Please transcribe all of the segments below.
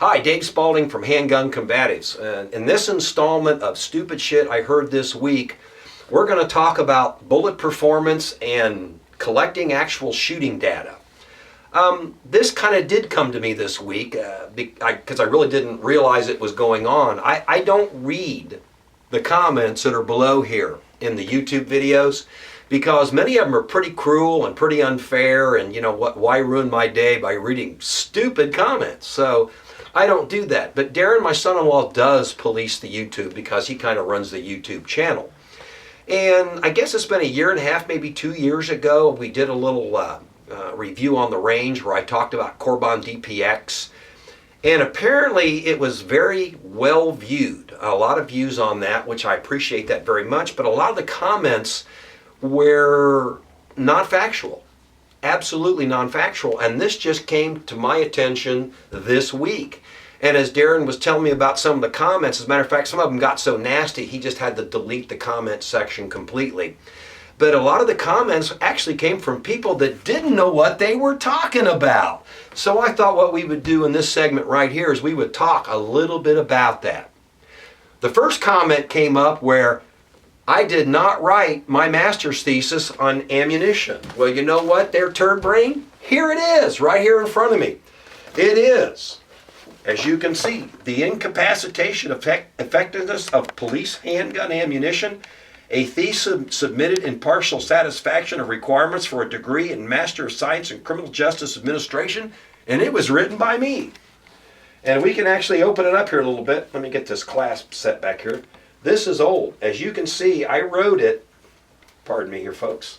Hi, Dave Spalding from Handgun Combatives. In this installment of Stupid Shit I Heard This Week, we're going to talk about bullet performance and collecting actual shooting data. This kind of did come to me this week because I really didn't realize it was going on. I don't read the comments that are below here in the YouTube videos because many of them are pretty cruel and pretty unfair, and you know what? Why ruin my day by reading stupid comments? So I don't do that. But Darren, my son-in-law, does police the YouTube because he kind of runs the YouTube channel. And I guess it's been a year and a half, maybe 2 years ago, we did a little review on the range where I talked about Corbin DPX. And apparently it was very well viewed. A lot of views on that, which I appreciate that very much. But a lot of the comments were not factual. Absolutely non-factual, and this just came to my attention this week. And as Darren was telling me about some of the comments, as a matter of fact, some of them got so nasty he just had to delete the comment section completely. But a lot of the comments actually came from people that didn't know what they were talking about. So I thought what we would do in this segment right here is we would talk a little bit about that. The first comment came up where I did not write my master's thesis on ammunition. Well, you know what, there, turd brain? Here it is, right here in front of me. It is, as you can see, the incapacitation effectiveness of police handgun ammunition, a thesis submitted in partial satisfaction of requirements for a degree in Master of Science in Criminal Justice Administration, and it was written by me. And we can actually open it up here a little bit. Let me get this clasp set back here. This is old. As you can see, I wrote it, pardon me here, folks.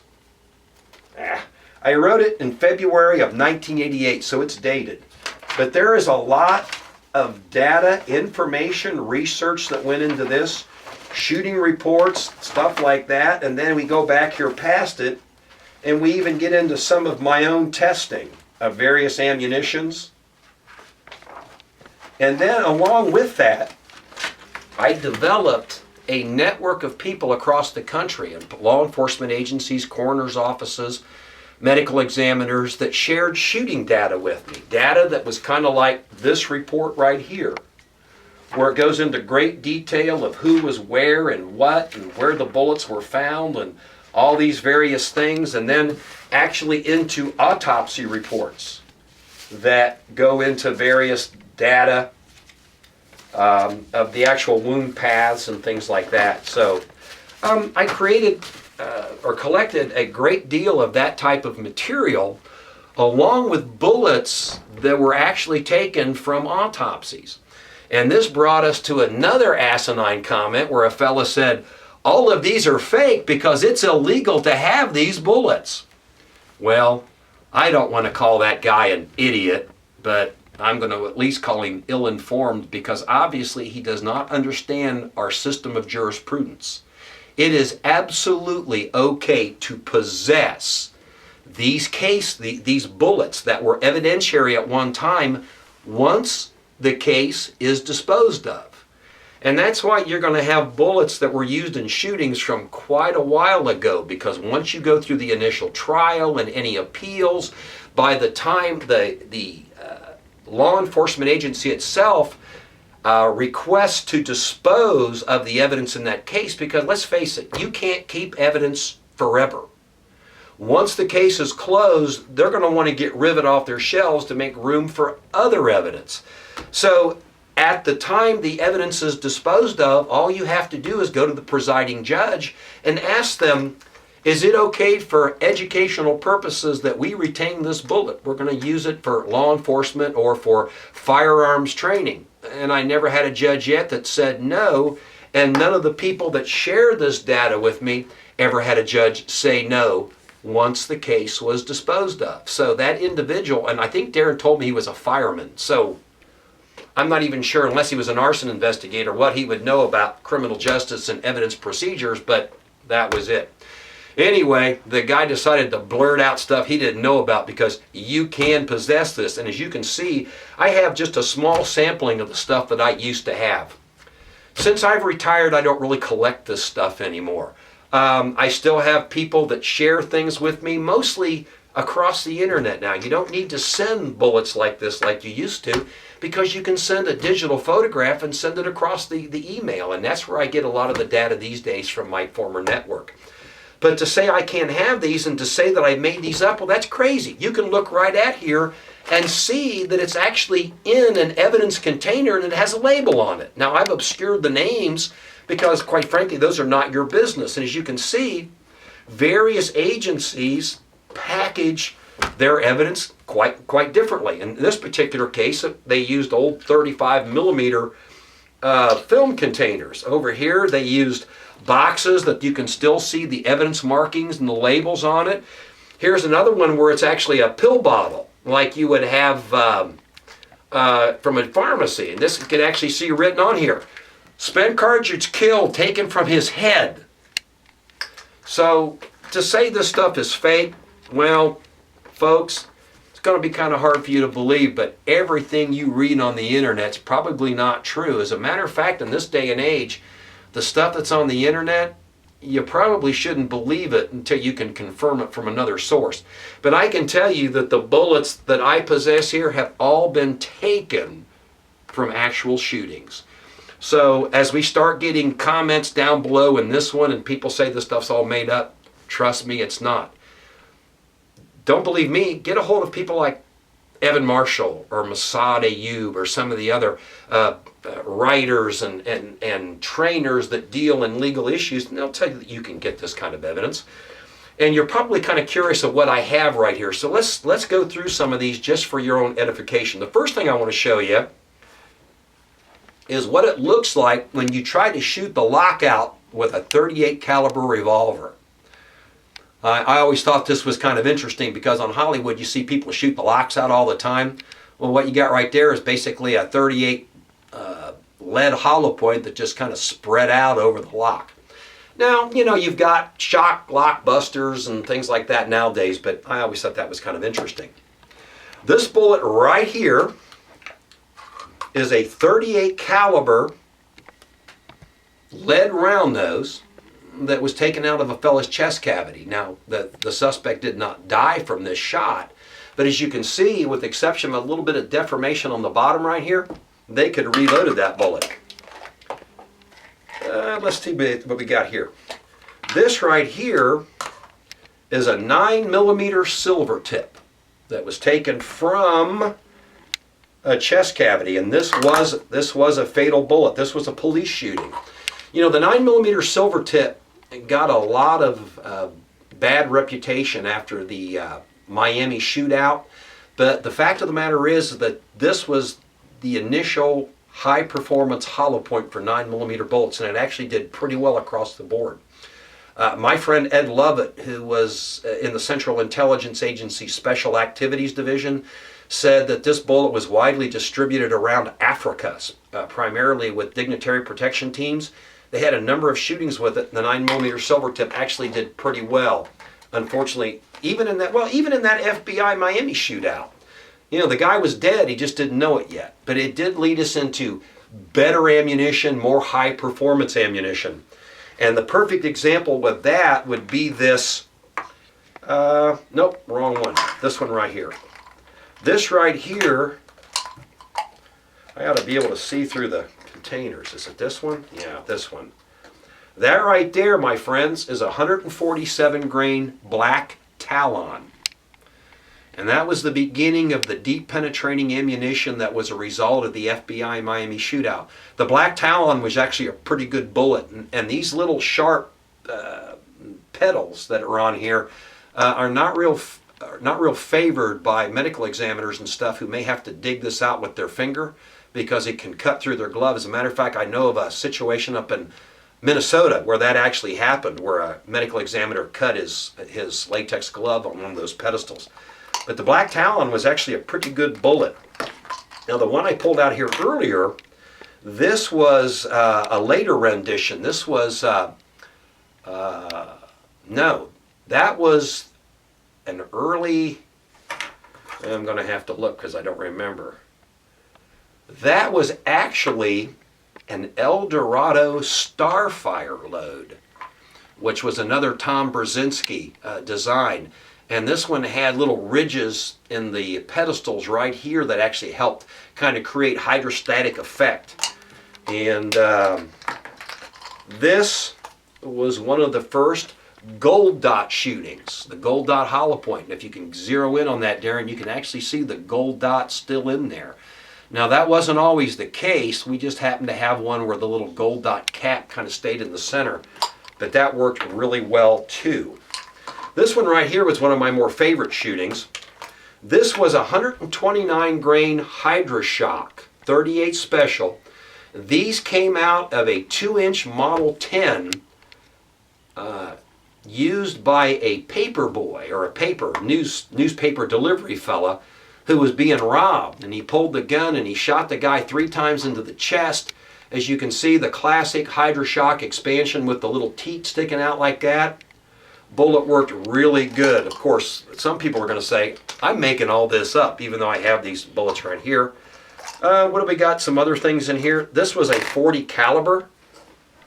I wrote it in February of 1988, so it's dated. But there is a lot of data, information, research that went into this, shooting reports, stuff like that, and then we go back here past it, and we even get into some of my own testing of various ammunitions. And then along with that, I developed a network of people across the country, and law enforcement agencies, coroner's offices, medical examiners that shared shooting data with me. Data that was kind of like this report right here, where it goes into great detail of who was where and what and where the bullets were found and all these various things, and then actually into autopsy reports that go into various data of the actual wound paths and things like that. So I created or collected a great deal of that type of material along with bullets that were actually taken from autopsies. And this brought us to another asinine comment where a fella said, all of these are fake because it's illegal to have these bullets. Well, I don't want to call that guy an idiot, but I'm going to at least call him ill-informed because obviously he does not understand our system of jurisprudence. It is absolutely okay to possess these bullets that were evidentiary at one time once the case is disposed of. And that's why you're going to have bullets that were used in shootings from quite a while ago, because once you go through the initial trial and any appeals, by the time the law enforcement agency itself requests to dispose of the evidence in that case, because let's face it, you can't keep evidence forever. Once the case is closed, they're going to want to get rid of it off their shelves to make room for other evidence. So at the time the evidence is disposed of, all you have to do is go to the presiding judge and ask them, is it okay for educational purposes that we retain this bullet? We're going to use it for law enforcement or for firearms training. And I never had a judge yet that said no, and none of the people that share this data with me ever had a judge say no once the case was disposed of. So that individual, and I think Darren told me he was a fireman, so I'm not even sure, unless he was an arson investigator, what he would know about criminal justice and evidence procedures, but that was it. Anyway, the guy decided to blurt out stuff he didn't know about because you can possess this. And as you can see, I have just a small sampling of the stuff that I used to have. Since I've retired, I don't really collect this stuff anymore. I still have people that share things with me, mostly across the internet now. You don't need to send bullets like this like you used to, because you can send a digital photograph and send it across the email. And that's where I get a lot of the data these days from my former network. But to say I can't have these and to say that I made these up, well, that's crazy. You can look right at here and see that it's actually in an evidence container and it has a label on it. Now, I've obscured the names because, quite frankly, those are not your business. And as you can see, various agencies package their evidence quite differently. In this particular case, they used old 35 millimeter film containers. Over here, they used boxes that you can still see the evidence markings and the labels on it. Here's another one where it's actually a pill bottle, like you would have from a pharmacy. And this you can actually see written on here. Spent cartridge killed, taken from his head. So to say this stuff is fake, well, folks, it's going to be kind of hard for you to believe, but everything you read on the internet's probably not true. As a matter of fact, in this day and age, the stuff that's on the internet, you probably shouldn't believe it until you can confirm it from another source. But I can tell you that the bullets that I possess here have all been taken from actual shootings. So as we start getting comments down below in this one and people say this stuff's all made up, trust me, it's not. Don't believe me, get a hold of people like Evan Marshall or Masad Ayub or some of the other writers and trainers that deal in legal issues, and they'll tell you that you can get this kind of evidence. And you're probably kind of curious of what I have right here. So let's go through some of these just for your own edification. The first thing I want to show you is what it looks like when you try to shoot the lockout with a .38 caliber revolver. I always thought this was kind of interesting because on Hollywood you see people shoot the locks out all the time. Well, what you got right there is basically a .38 lead hollow point that just kind of spread out over the lock. Now, you know, you've got shock lock busters and things like that nowadays, but I always thought that was kind of interesting. This bullet right here is a .38 caliber lead round nose that was taken out of a fellow's chest cavity. Now, the suspect did not die from this shot, but as you can see, with the exception of a little bit of deformation on the bottom right here, they could have reloaded that bullet. Let's see what we got here. This right here is a 9 millimeter silver tip that was taken from a chest cavity, and this was a fatal bullet. This was a police shooting. You know, the 9 millimeter silver tip got a lot of bad reputation after the Miami shootout, but the fact of the matter is that this was the initial high performance hollow point for 9 millimeter bullets, and it actually did pretty well across the board. My friend Ed Lovett, who was in the Central Intelligence Agency Special Activities Division, said that this bullet was widely distributed around Africa, primarily with dignitary protection teams. They had a number of shootings with it, and the 9 millimeter silver tip actually did pretty well. Unfortunately, even in that FBI Miami shootout, you know, the guy was dead, he just didn't know it yet. But it did lead us into better ammunition, more high performance ammunition. And the perfect example with that would be this, nope, wrong one. This one right here. This right here, I ought to be able to see through the containers. Is it this one? Yeah, this one. That right there, my friends, is a 147 grain black Talon. And that was the beginning of the deep penetrating ammunition that was a result of the FBI Miami shootout. The black Talon was actually a pretty good bullet, and these little sharp petals that are on here are not real favored by medical examiners and stuff who may have to dig this out with their finger because it can cut through their glove. As a matter of fact, I know of a situation up in Minnesota where that actually happened, where a medical examiner cut his latex glove on one of those pedestals. But the black Talon was actually a pretty good bullet. Now the one I pulled out here earlier, this was a later rendition. This was, no, that was an early, I'm going to have to look because I don't remember. That was actually an El Dorado Starfire load, which was another Tom Brzezinski design. And this one had little ridges in the pedestals right here that actually helped kind of create hydrostatic effect. And this was one of the first gold dot shootings, the gold dot hollow point. And if you can zero in on that, Darren, you can actually see the gold dot still in there. Now that wasn't always the case. We just happened to have one where the little gold dot cap kind of stayed in the center, but that worked really well too. This one right here was one of my more favorite shootings. This was a 129 grain HydroShock 38 Special. These came out of a 2-inch Model 10 used by a paper boy or a newspaper delivery fella who was being robbed. And he pulled the gun and he shot the guy 3 times into the chest. As you can see, the classic HydroShock expansion with the little teat sticking out like that. Bullet worked really good. Of course, some people are going to say, I'm making all this up, even though I have these bullets right here. What have we got? Some other things in here. This was a .40 caliber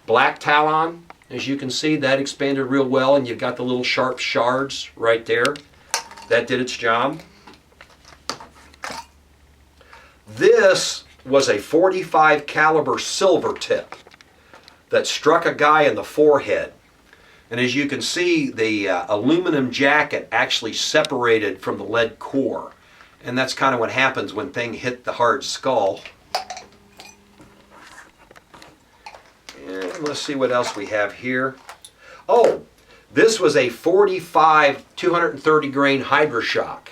black Talon. As you can see, that expanded real well, and you've got the little sharp shards right there. That did its job. This was a .45 caliber silver tip that struck a guy in the forehead. And as you can see, the aluminum jacket actually separated from the lead core. And that's kind of what happens when things hit the hard skull. And let's see what else we have here. Oh, this was a .45 230 grain HydroShock.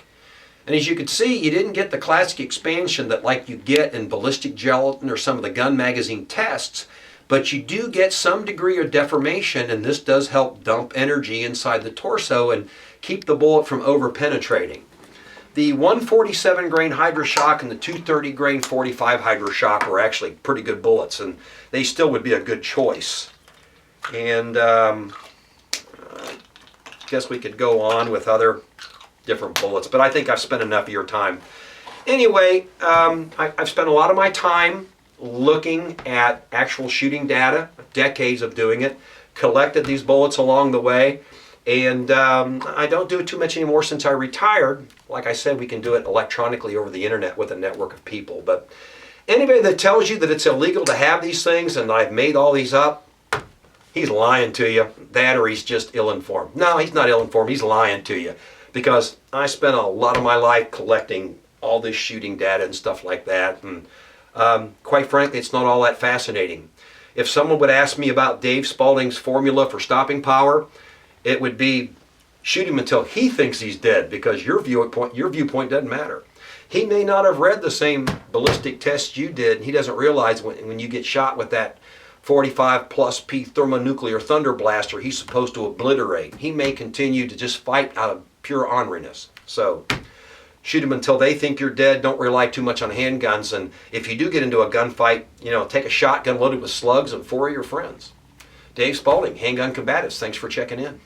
And as you can see, you didn't get the classic expansion that like you get in ballistic gelatin or some of the gun magazine tests, but you do get some degree of deformation, and this does help dump energy inside the torso and keep the bullet from over-penetrating. The 147 grain HydroShock and the 230 grain .45 HydroShock were actually pretty good bullets, and they still would be a good choice. And I guess we could go on with other different bullets, but I think I've spent enough of your time. Anyway, I've spent a lot of my time looking at actual shooting data, decades of doing it, collected these bullets along the way, and I don't do it too much anymore since I retired. Like I said, we can do it electronically over the internet with a network of people. But anybody that tells you that it's illegal to have these things and I've made all these up, he's lying to you. That or he's just ill-informed. No, he's not ill-informed, he's lying to you. Because I spent a lot of my life collecting all this shooting data and stuff like that. And quite frankly, it's not all that fascinating. If someone would ask me about Dave Spaulding's formula for stopping power, it would be shoot him until he thinks he's dead, because your viewpoint doesn't matter. He may not have read the same ballistic tests you did, and he doesn't realize when you get shot with that 45 plus P thermonuclear thunder blaster, he's supposed to obliterate. He may continue to just fight out of pure orneriness. So shoot them until they think you're dead. Don't rely too much on handguns. And if you do get into a gunfight, take a shotgun loaded with slugs and 4 of your friends. Dave Spaulding, Handgun Combatives. Thanks for checking in.